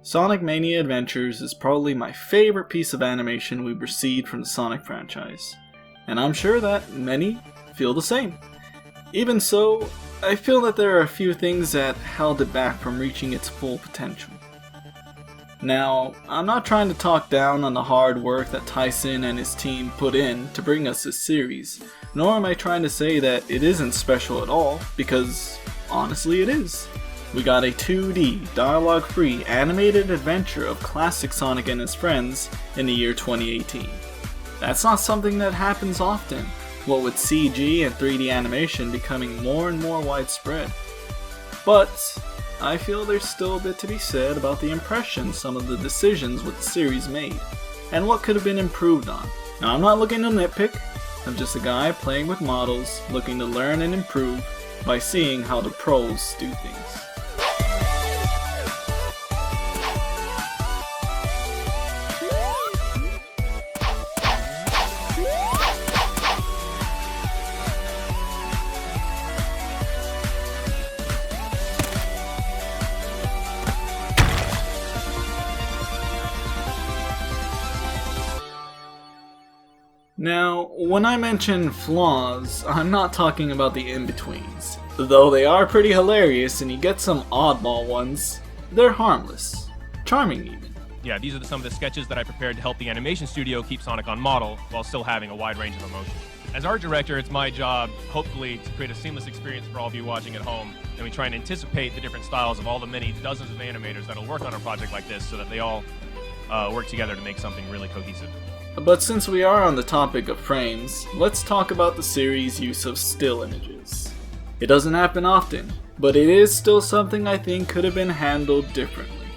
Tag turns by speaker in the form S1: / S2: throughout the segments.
S1: Sonic Mania Adventures is probably my favorite piece of animation we've received from the Sonic franchise, and I'm sure that many feel the same. Even so, I feel that there are a few things that held it back from reaching its full potential. Now, I'm not trying to talk down on the hard work that Tyson and his team put in to bring us this series, nor am I trying to say that it isn't special at all, because honestly it is. We got a 2D, dialogue-free, animated adventure of classic Sonic and his friends in the year 2018. That's not something that happens often, what with CG and 3D animation becoming more and more widespread. But I feel there's still a bit to be said about the impression some of the decisions with the series made, and what could have been improved on. Now I'm not looking to nitpick, I'm just a guy playing with models, looking to learn and improve by seeing how the pros do things. Now, when I mention flaws, I'm not talking about the in-betweens. Though they are pretty hilarious and you get some oddball ones, they're harmless. Charming even.
S2: Yeah, these are some of the sketches that I prepared to help the animation studio keep Sonic on model while still having a wide range of emotion. As art director, it's my job, hopefully, to create a seamless experience for all of you watching at home, and we try and anticipate the different styles of all the many dozens of animators that'll work on a project like this so that they all work together to make something really cohesive.
S1: But since we are on the topic of frames, let's talk about the series' use of still images. It doesn't happen often, but it is still something I think could have been handled differently.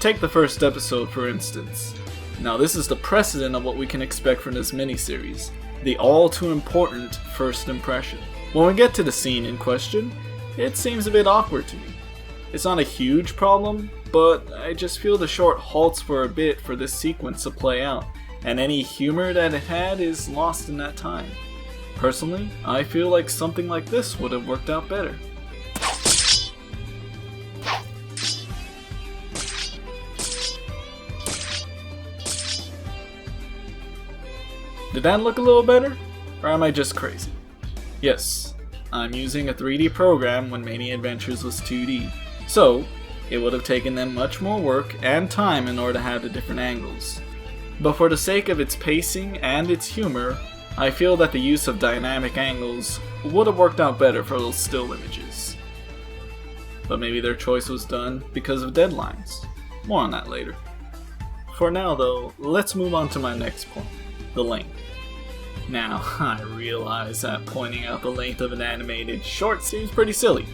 S1: Take the first episode for instance. Now this is the precedent of what we can expect from this miniseries, the all too important first impression. When we get to the scene in question, it seems a bit awkward to me. It's not a huge problem, but I just feel the short halts for a bit for this sequence to play out, and any humor that it had is lost in that time. Personally, I feel like something like this would have worked out better. Did that look a little better? Or am I just crazy? Yes, I'm using a 3D program when Mania Adventures was 2D, so it would have taken them much more work and time in order to have the different angles. But for the sake of its pacing and its humor, I feel that the use of dynamic angles would have worked out better for those still images. But maybe their choice was done because of deadlines. More on that later. For now though, let's move on to my next point, the length. Now, I realize that pointing out the length of an animated short seems pretty silly,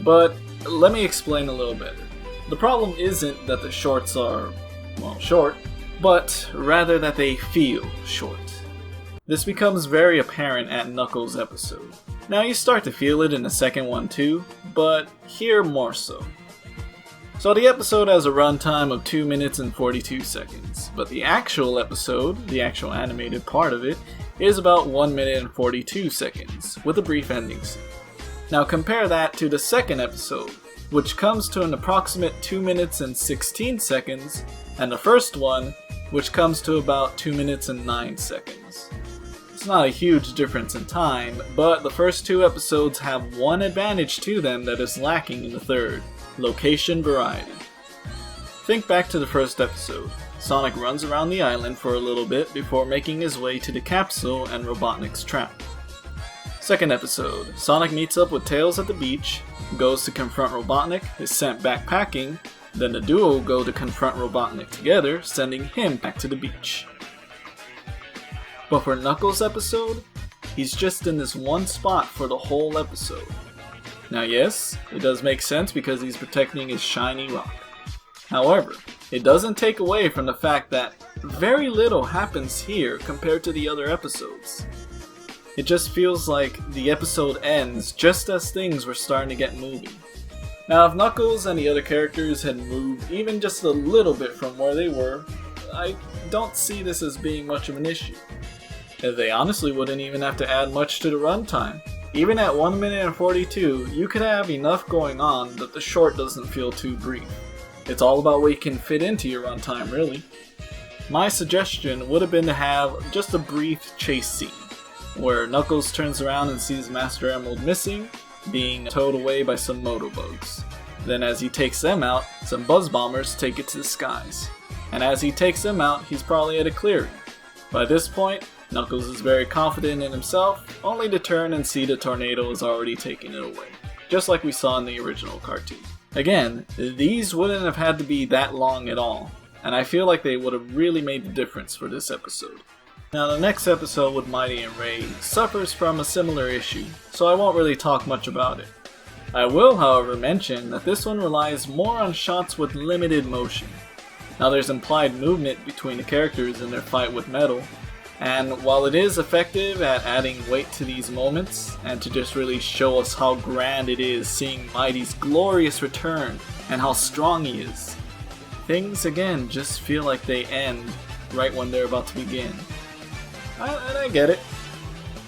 S1: but let me explain a little better. The problem isn't that the shorts are, well, short, but rather that they feel short. This becomes very apparent at Knuckles' episode. Now you start to feel it in the second one too, but here more so. So the episode has a runtime of 2 minutes and 42 seconds, but the actual episode, the actual animated part of it, is about 1 minute and 42 seconds, with a brief ending scene. Now compare that to the second episode, which comes to an approximate 2 minutes and 16 seconds, and the first one, which comes to about 2 minutes and 9 seconds. It's not a huge difference in time, but the first two episodes have one advantage to them that is lacking in the third: location variety. Think back to the first episode. Sonic runs around the island for a little bit before making his way to the capsule and Robotnik's trap. Second episode, Sonic meets up with Tails at the beach, goes to confront Robotnik, is sent back packing, then the duo go to confront Robotnik together, sending him back to the beach. But for Knuckles' episode, he's just in this one spot for the whole episode. Now yes, it does make sense because he's protecting his shiny rock. However, it doesn't take away from the fact that very little happens here compared to the other episodes. It just feels like the episode ends just as things were starting to get moving. Now if Knuckles and the other characters had moved even just a little bit from where they were, I don't see this as being much of an issue. They honestly wouldn't even have to add much to the runtime. Even at 1 minute and 42, you could have enough going on that the short doesn't feel too brief. It's all about what you can fit into your runtime, really. My suggestion would have been to have just a brief chase scene, where Knuckles turns around and sees Master Emerald missing, being towed away by some motobugs. Then as he takes them out, some buzz bombers take it to the skies. And as he takes them out, he's probably at a clearing. By this point, Knuckles is very confident in himself, only to turn and see the tornado is already taking it away, just like we saw in the original cartoon. Again, these wouldn't have had to be that long at all, and I feel like they would have really made the difference for this episode. Now the next episode with Mighty and Ray suffers from a similar issue, so I won't really talk much about it. I will, however, mention that this one relies more on shots with limited motion. Now there's implied movement between the characters in their fight with Metal, and while it is effective at adding weight to these moments, and to just really show us how grand it is seeing Mighty's glorious return and how strong he is, things again just feel like they end right when they're about to begin. And I get it.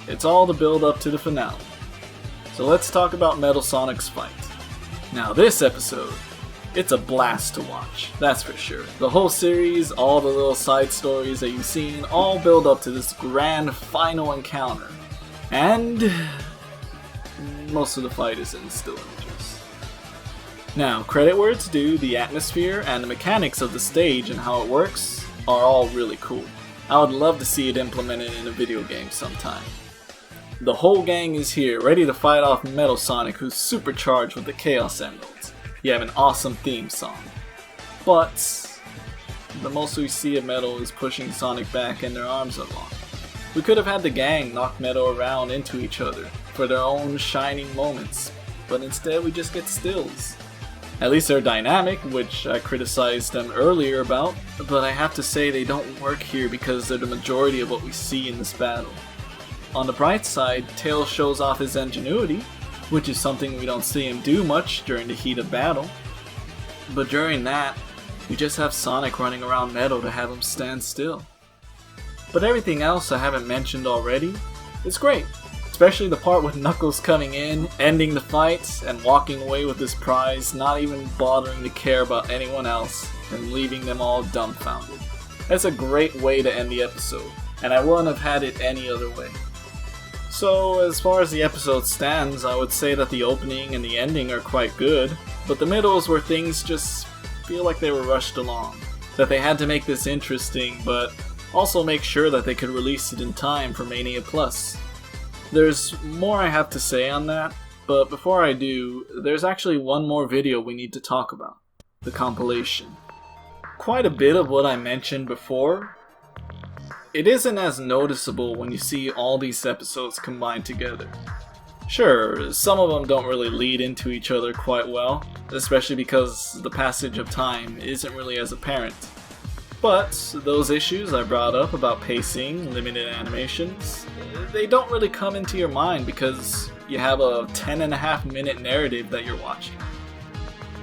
S1: It's all the build up to the finale. So let's talk about Metal Sonic's fight. Now this episode, it's a blast to watch, that's for sure. The whole series, all the little side stories that you've seen, all build up to this grand final encounter. And most of the fight is in still images. Now, credit where it's due, the atmosphere and the mechanics of the stage and how it works are all really cool. I would love to see it implemented in a video game sometime. The whole gang is here, ready to fight off Metal Sonic, who's supercharged with the Chaos Emeralds. You have an awesome theme song. But the most we see of Metal is pushing Sonic back and their arms are locked. We could have had the gang knock Metal around into each other for their own shining moments, but instead we just get stills. At least they're dynamic, which I criticized them earlier about, but I have to say they don't work here because they're the majority of what we see in this battle. On the bright side, Tails shows off his ingenuity, which is something we don't see him do much during the heat of battle. But during that, we just have Sonic running around Metal to have him stand still. But everything else I haven't mentioned already is great. Especially the part with Knuckles coming in, ending the fight, and walking away with his prize, not even bothering to care about anyone else, and leaving them all dumbfounded. That's a great way to end the episode, and I wouldn't have had it any other way. So, as far as the episode stands, I would say that the opening and the ending are quite good, but the middle is where things just feel like they were rushed along. That they had to make this interesting, but also make sure that they could release it in time for Mania Plus. There's more I have to say on that, but before I do, there's actually one more video we need to talk about. The compilation. Quite a bit of what I mentioned before, it isn't as noticeable when you see all these episodes combined together. Sure, some of them don't really lead into each other quite well, especially because the passage of time isn't really as apparent. But those issues I brought up about pacing, limited animations, they don't really come into your mind because you have a 10.5-minute narrative that you're watching.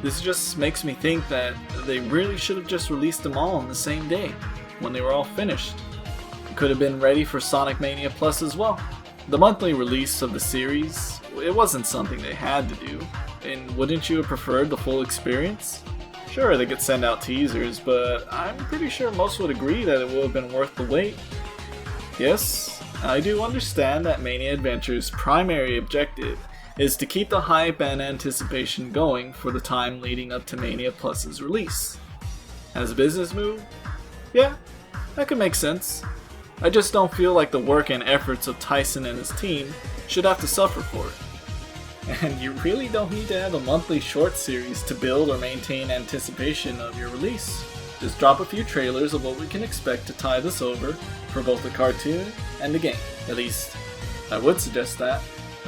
S1: This just makes me think that they really should have just released them all on the same day, when they were all finished. It could have been ready for Sonic Mania Plus as well. The monthly release of the series, it wasn't something they had to do, and wouldn't you have preferred the full experience? Sure, they could send out teasers, but I'm pretty sure most would agree that it would have been worth the wait. Yes, I do understand that Mania Adventures' primary objective is to keep the hype and anticipation going for the time leading up to Mania Plus's release. As a business move? Yeah, that could make sense. I just don't feel like the work and efforts of Tyson and his team should have to suffer for it. And you really don't need to have a monthly short series to build or maintain anticipation of your release. Just drop a few trailers of what we can expect to tie this over for both the cartoon and the game. At least, I would suggest that.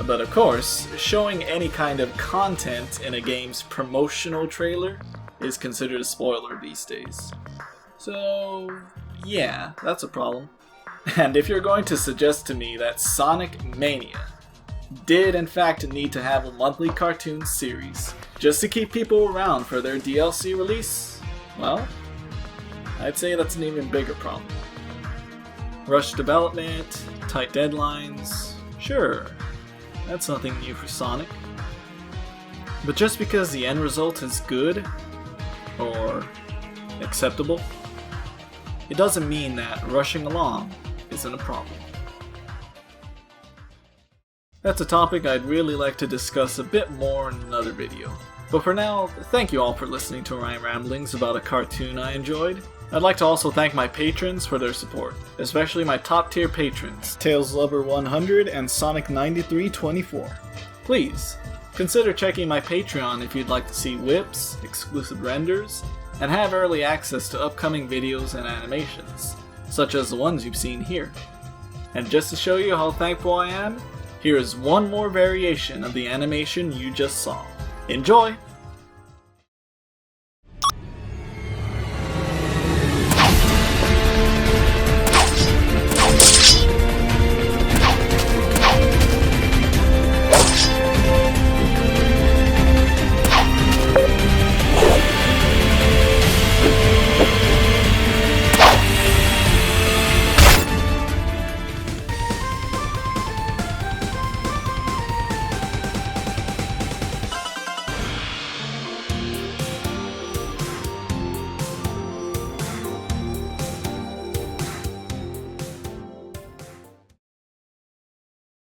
S1: But of course, showing any kind of content in a game's promotional trailer is considered a spoiler these days. So, yeah, that's a problem. And if you're going to suggest to me that Sonic Mania did in fact need to have a monthly cartoon series just to keep people around for their DLC release, well, I'd say that's an even bigger problem. Rushed development, tight deadlines, sure, that's nothing new for Sonic. But just because the end result is good, or acceptable, it doesn't mean that rushing along isn't a problem. That's a topic I'd really like to discuss a bit more in another video. But for now, thank you all for listening to my ramblings about a cartoon I enjoyed. I'd like to also thank my patrons for their support, especially my top tier patrons, TailsLover100 and Sonic9324. Please, consider checking my Patreon if you'd like to see whips, exclusive renders, and have early access to upcoming videos and animations, such as the ones you've seen here. And just to show you how thankful I am, here is one more variation of the animation you just saw. Enjoy!